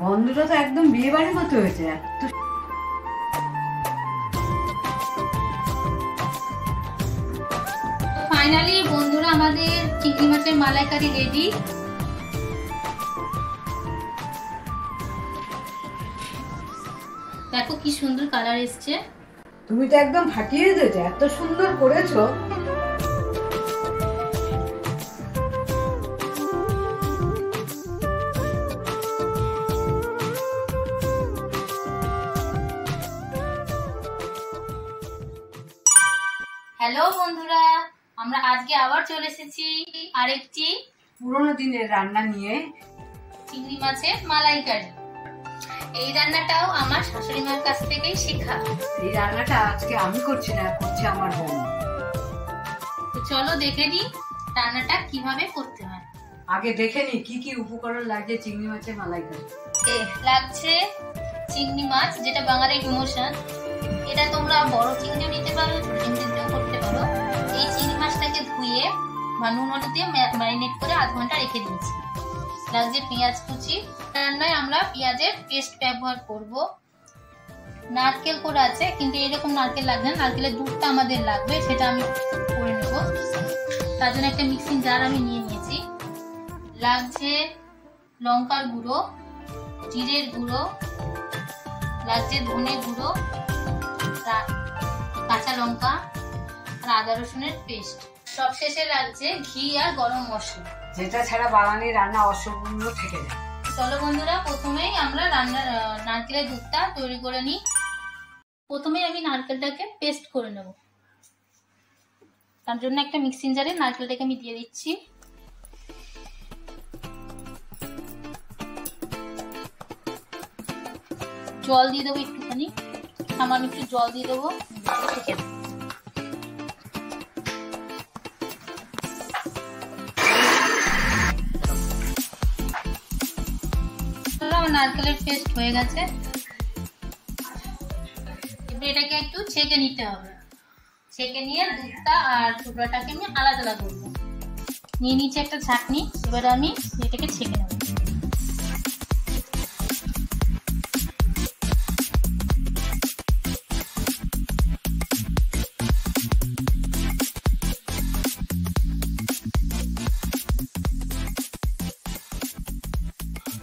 গন্ধটা তো একদম বিয়ে বাড়ির মতো হয়েছে। ফাইনালি বন্ধুরা আমাদের চিংড়ি মাছের মালাইকারি রেডি। দেখো কি সুন্দর কালার এসছে। তুমি তো একদম ফাটিয়ে দিয়েছো, এত সুন্দর করেছো। হ্যালো বন্ধুরা, আমরা আজকে আবার চলে এসেছি আরেকটি পুরোনো দিনের রান্না নিয়ে, চিংড়ি মাছের মালাইকারি। এই রান্নাটাও আমার শাশুড়ি মার কাছ থেকেই শেখা। এই রান্নাটা আজকে আমি করছি না, করছে আমার বোন। তো চলো দেখে নিই রান্নাটা কিভাবে করতে হয়। আগে দেখে নি কি কি উপকরণ লাগছে চিংড়ি মাছের মালাইকারি। লাগছে চিংড়ি মাছ, যেটা বাঙালির ইমোশন। এটা তোমরা বড় চিংড়িও নিতে পারো, ছোট চিংড়িতেও করতে পারো। এই চিংড়ি মাছটাকে ধুয়ে বা নুন হলুদ দিয়ে ম্যারিনেট করে আধ ঘন্টা রেখে দিয়েছি। লাগছে পেঁয়াজ কুচি, রান্নায় আমরা পেঁয়াজের পেস্ট ব্যবহার করব। নারকেল করা আছে, কিন্তু এরকম নারকেল লাগবে না, নারকেলের দুধটা আমাদের লাগবে, সেটা আমি করে নেব। তার জন্য একটা মিক্সিং জার আমি নিয়ে নিয়েছি। লাগছে লঙ্কার গুঁড়ো, জিরের গুঁড়ো, লাগছে ধনে গুঁড়ো, কাঁচা লঙ্কা আর আদা রসুনের পেস্ট। সবশেষে লাগছে ঘি আর গরম মশলা, যেটা ছাড়া বাঙালি রান্না অসম্পূর্ণ থেকে যায়। চলো বন্ধুরা, প্রথমেই আমরা নারকেলের দুধটা তৈরি করে নিই। প্রথমেই আমি নারকেলটাকে পেস্ট করে নেব। তার জন্য একটা মিক্সিং জারে নারকেলটাকে আমি দিয়ে দিচ্ছি। জল দিয়ে দেবো একটুখানি, সামান্য একটু জল দিয়ে দেবো। নারকেলের পেস্ট হয়ে গেছে। এবার এটাকে একটু ছেঁকে নিতে হবে। ছেঁকে নিয়ে দুধটা আর টুকরাটাকে আমি আলাদা আলাদা করবো। নিয়ে নিচে একটা ছাঁকনি, এবার আমি এটাকে ছেঁকে নেব।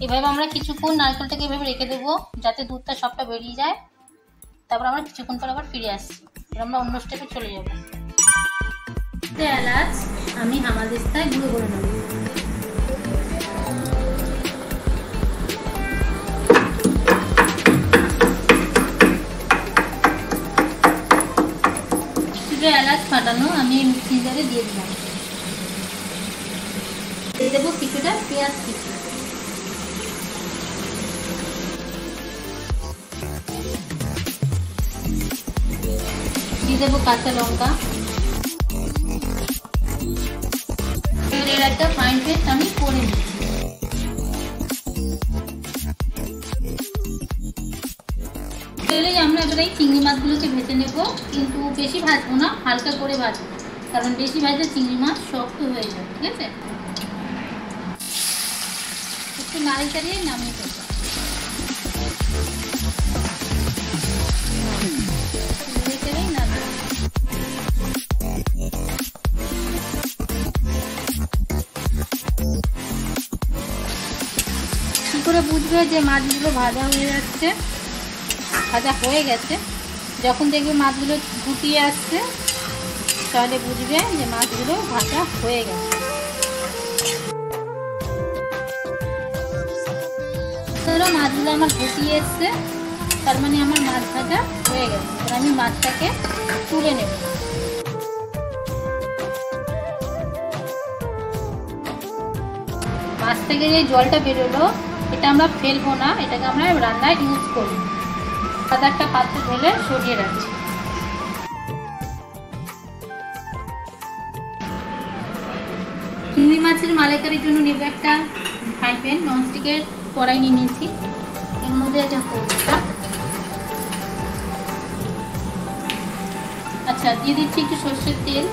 এভাবে আমরা কিছুক্ষণ নারকেলটাকে এভাবে রেখে দেবো, যাতে দুধটা সবটা বেরিয়ে যায়। তারপর আমরা কিছুক্ষণ পর আবার ফিরে আসছি। আমরা অন্য স্টেপে চলে যাবো। এলাচ আমি হামালদিস্তায় গুঁড়ো করে নেব। এলাচ ফাটানো আমি মিক্সিং জারে দিয়ে দিলাম। দিয়ে দেবো কিছুটা পেঁয়াজ কুচি, দিয়ে দেবো কাঁচা লঙ্কা। এর একটা ফাইন পেস্ট আমি করে নিচ্ছি। তেলেই আমরা এবার এই চিংড়ি মাছগুলোকে ভেজে নেব, কিন্তু বেশি ভাজবো না, হালকা করে ভাজবো, কারণ বেশি ভাজলে চিংড়ি মাছ শক্ত হয়ে যায়। ঠিক আছে, একটু নাড়ি চাড়িয়ে নামিয়ে দেবো। কি করে বুঝবে যে মাছগুলো ভাজা হয়ে যাচ্ছে? ভাজা হয়ে গেছে যখন দেখবে মাছগুলো ফুটিয়ে আসছে, তাহলে বুঝবে যে মাছগুলো ভাজা হয়ে গেছে। ধরো মাছগুলো আমার ফুটিয়ে এসছে, তার মানে আমার মাছ ভাজা হয়ে গেছে। এবার আমি মাছটাকে তুলে নেব। মাছ থেকে যে জলটা বেরোলো, এটা আমরা ফেলবো না, এটাকে আমরা রান্নায় ইউজ করবো। আদা একটা পাত্রে ঢেলে সরিয়ে রাখছি। চিংড়ি মাছের মালাইকারির জন্য নেব একটা ফ্রাই প্যান, ননস্টিকের কড়াই নিয়ে নিয়েছি। এর মধ্যে একটা পোস্তা, আচ্ছা দিয়ে দিচ্ছি একটু সরষের তেল।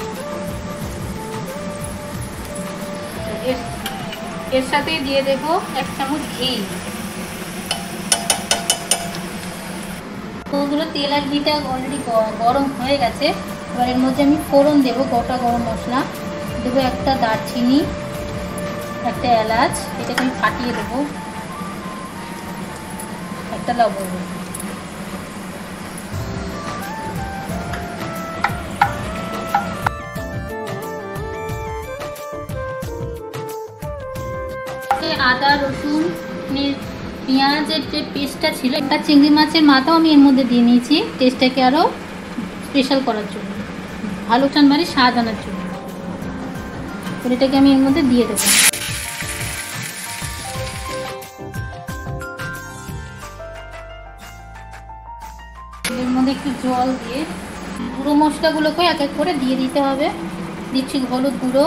এর সাথে দিয়ে দেব 1 চামচ ঘি। তো ওগুলো তেল আর ঘিটা অলরেডি গরম হয়ে গেছে। এবার এর মধ্যে আমি ফোড়ন দেবো, গোটা গরম মশলা দেবো, একটা দারচিনি, একটা এলাচ, এটাকে আমি ফাটিয়ে দেবো, একটা লবঙ্গ। আদা রসুন পেঁয়াজের যে পেস্টটা ছিল, একটা চিংড়ি মাছের মাথাও আমি এর মধ্যে দিয়ে নিয়েছি টেস্টটাকে আরও স্পেশাল করার জন্য, ভালো চানবাড়ি স্বাদ আনার জন্য। এটাকে আমি এর মধ্যে দিয়ে দেবো। এর মধ্যে একটু জল দিয়ে গুঁড়ো মশলাগুলোকে এক এক করে দিয়ে দিতে হবে। দিচ্ছি হলুদ গুঁড়ো,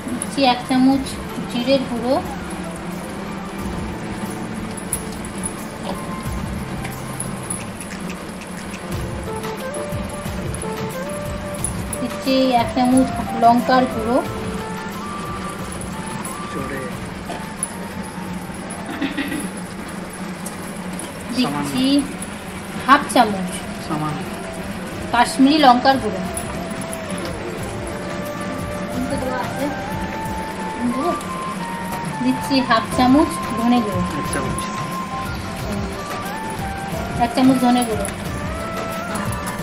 দিচ্ছি 1 চামচ জিরের গুঁড়ো, দিচ্ছি 1 চামচ লঙ্কার গুঁড়ো, দিচ্ছি 1/2 চামচ কাশ্মীরি লঙ্কার গুঁড়ো, দিচ্ছি 1/2 চামচ ধনে গুঁড়ো, 1 চামচ ধনে গুঁড়ো।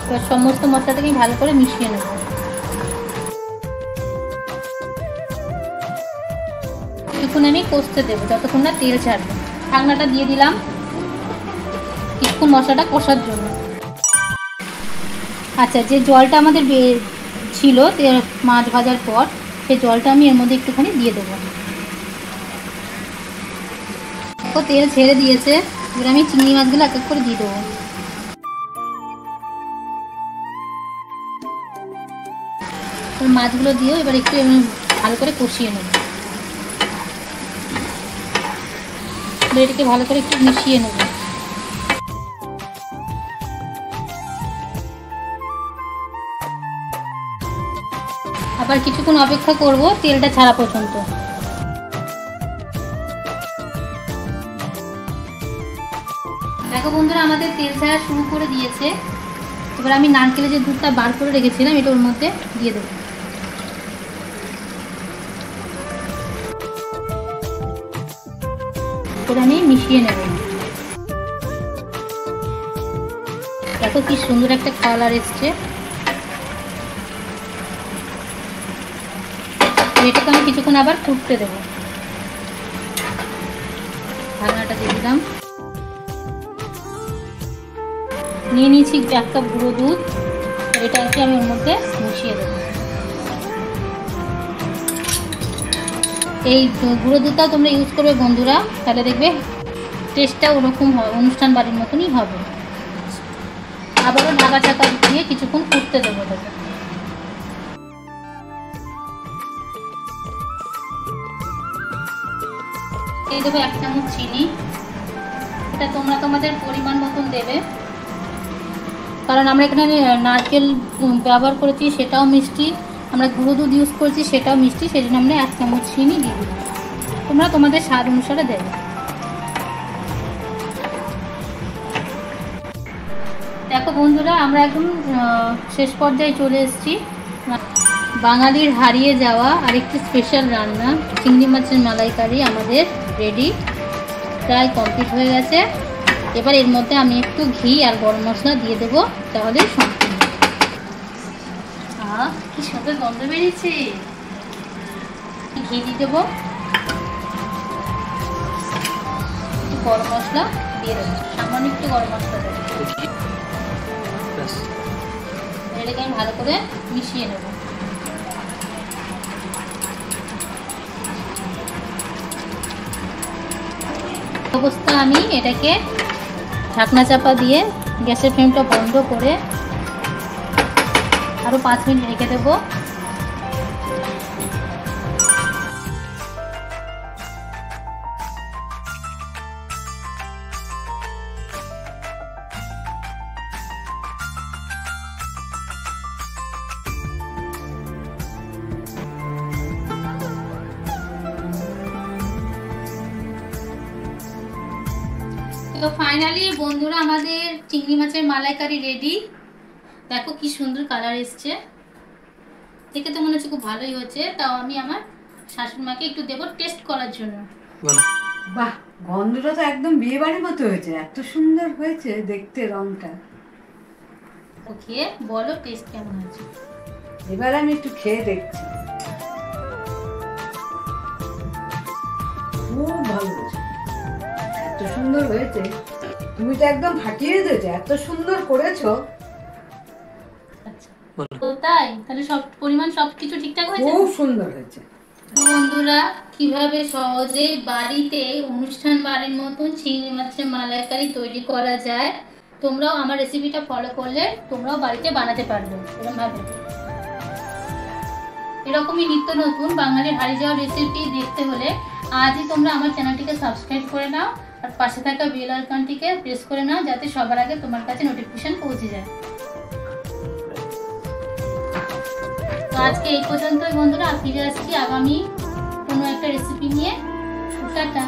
এবার সমস্ত মশলাটাকে ভালো করে মিশিয়ে নেব। কিছুক্ষণ আমি কষতে দেবো যতক্ষণ না তেল ছাড়বে। ঢাকনাটা দিয়ে দিলাম কিছুক্ষণ মশলাটা কষার জন্য। আচ্ছা, যে জলটা আমাদের ছিল মাছ ভাজার পর, সেই জলটা আমি এর মধ্যে একটুখানি দিয়ে দেবো। তেল ছেড়ে দিয়েছে, এবার আমি চিংড়ি মাছগুলো এক এক করে দিয়ে দেবো। মাছগুলো দিয়েও এবার একটু ভালো করে কষিয়ে নেব। এটাকে ভালো করে একটু মিশিয়ে নেব। আবার কিছুক্ষণ অপেক্ষা করব তেলটা ছাড়া পর্যন্ত। দেখো বন্ধুরা, আমাদের তেল ছাড়া শুরু করে দিয়েছে। এবার আমি নারকেলের যে দুধটা বার করে রেখেছিলাম এটা ওর মধ্যে দিয়ে দেবো। করে আমি মিশিয়ে নেব। দেখো কি সুন্দর একটা কালার এসছে। এটাকে আমি কিছুক্ষণ আবার ফুটতে দেবো। ঢাকনাটা দিয়ে দিলাম। নিয়ে নিয়েছি 1 কাপ গুঁড়ো দুধ, এটাকে আমি ওর মধ্যে মিশিয়ে দেবো। এই গুঁড়ো দুধটা তোমরা ইউজ করবে বন্ধুরা, তাহলে দেখবে টেস্টটা ওরকম হয়, অনুষ্ঠান বাড়ির মতনই হবে। আবারও ঢাকা চাকা দিয়ে কিছুক্ষণ ফুটতে দেবো। এই দেবো 1 চামচ চিনি, এটা তোমরা তোমাদের পরিমাণ মতন দেবে, কারণ আমরা এখানে নারকেল ব্যবহার করেছি সেটাও মিষ্টি, আমরা গুঁড়ো দুধ ইউজ করেছি সেটাও মিষ্টি, সেই জন্য আমরা 1 চামচ চিনি দিয়ে দিলাম। তোমরা তোমাদের স্বাদ অনুসারে দেবে। দেখো বন্ধুরা, আমরা একদম শেষ পর্যায়ে চলে এসেছি। বাঙালির হারিয়ে যাওয়া আরেকটি স্পেশাল রান্না চিংড়ি মাছের মালাইকারি আমাদের রেডি, প্রায় কমপ্লিট হয়ে গেছে। এবার এর মধ্যে আমি একটু ঘি আর গরম মশলা দিয়ে দেবো, তাহলে সম্পূর্ণ। কি সুন্দর গন্ধ বেরিয়েছে। ঘি দিয়ে দেবো, একটু গরম মশলা দিয়ে দেবো, সামান্য একটু গরম মশলা দেবো। এটাকে আমি ভালো করে মিশিয়ে নেব। অবস্থা আমি এটাকে ঢাকনা চাপা দিয়ে গ্যাসের ফ্লেমটা বন্ধ করে আরো 5 মিনিট রেখে দেবো। তো ফাইনালি বন্ধুরা আমাদের চিংড়ি মাছের মালাইকারি রেডি। দেখো কি সুন্দর কালার এসছে, দেখে তো মনে হচ্ছে খুব ভালোই হচ্ছে। তাও আমি আমার শাশুড়ি মাকে একটু দেবো টেস্ট করার জন্য। বাহ, গন্ধটা তো একদম বিয়ে বাড়ির মতো হয়েছে, এত সুন্দর হয়েছে দেখতে রংটা। ওকে, বলো টেস্ট কেমন হয়েছে। এবার আমি একটু খেয়ে দেখছি। খুব ভালো হয়েছে, এত সুন্দর হয়েছে। তুমি তো একদম ফাটিয়ে দিয়েছো, এত সুন্দর করেছো। আচ্ছা, তো তাই তাহলে সব পরিমাণ সবকিছু ঠিকঠাক হয়েছে? খুব সুন্দর হয়েছে। বন্ধুরা, কিভাবে সহজে বাড়িতে অনুষ্ঠান বাড়ির মতন চিংড়ি মাছের মালাইকারি তৈরি করা যায়, তোমরাও আমার রেসিপিটা ফলো করলে তোমরাও বাড়িতে বানাতে পারবে। এরকমভাবে এরকমই নিত্য নতুন বাঙালির হারিয়ে যাওয়া রেসিপি দেখতে হলে আজই তোমরা আমার চ্যানেলটিকে সাবস্ক্রাইব করে নাও আর পাশে থাকা বেল আইকনটিকে প্রেস করে নাও, যাতে সবার আগে তোমার কাছে নোটিফিকেশন পৌঁছে যায়। তো আজকে এই পর্যন্তই বন্ধুরা, ফিরে আসছি আগামী কোনো একটা রেসিপি নিয়ে। টাটা।